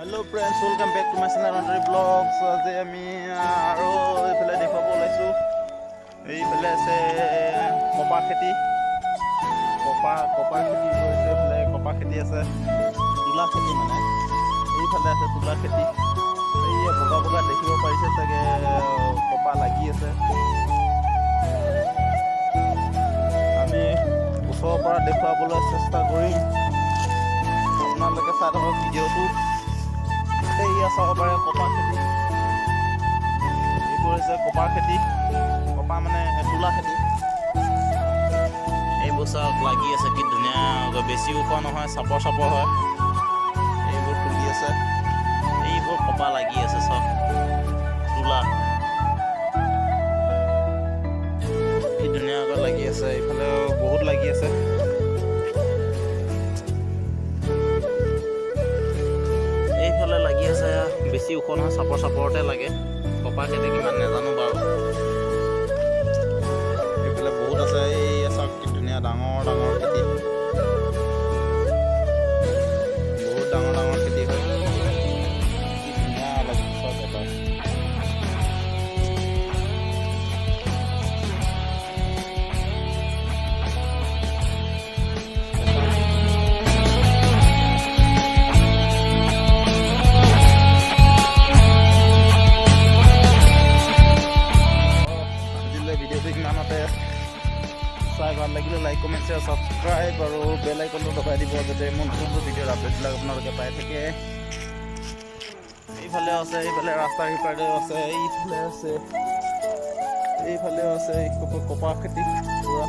Hello friends, welcome back to my channel Rantari blogs. आज আমি আৰু এইফালে দেখাব ওলাইছো। এইফালে আছে কপা খেতি, কপা খেতি কৰিছে। এইফালে কপা খেতি আছে, তুলা খেতি মানে এইফালে আছে তুলা খেতি। এই বগা বগা দেখিব পাৰিছে চাগে, কপা লাগি আছে। আমি ওচৰৰ পৰা দেখুৱাবলৈ চেষ্টা কৰিম, আপোনালোকে চাই থাকক ভিডিঅ'টো। এইয়া চাব পাৰে কপা খেতি, এইবোৰ হৈছে কপা খেতি, কপা মানে তুলা খেতি। এইবোৰ চাওক লাগি আছে, কি ধুনীয়া, বেছি ওখ নহয়, চাপৰ চাপৰ হয়। এইবোৰ ফুলি আছে, এইবোৰ কপা লাগি আছে চাওক, তুলা কি ধুনীয়াকৈ লাগি আছে। এইফালেও বহুত লাগি আছে। এইফালে লাগি আছে, বেছি ওখ নহয়, চাপৰ চাপৰতে লাগে। কপা খেতি কিমান নাজানো বাৰু। এইফালে বহুত আছে। এই চাওক কি ধুনীয়া ডাঙৰ ডাঙৰ খেতি, বহুত ডাঙৰ ডাঙৰ খেতি হয়। কি ধুনীয়া লাগে চাওক এটা। চাই ভাল লাগিলে লাইক কমেণ্ট শ্বেয়াৰ ছাবস্ক্ৰাইব আৰু বেল আইকনটো দবাই দিব, যাতে মোৰ নতুন ভিডিঅ'ৰ আপডেটবিলাক আপোনালোকে পাই থাকে। এইফালে আছে, এইফালে ৰাস্তাৰ সিপাৰেও আছে, এইফালে আছে, এইফালেও আছে। কপা খেতি পুৰা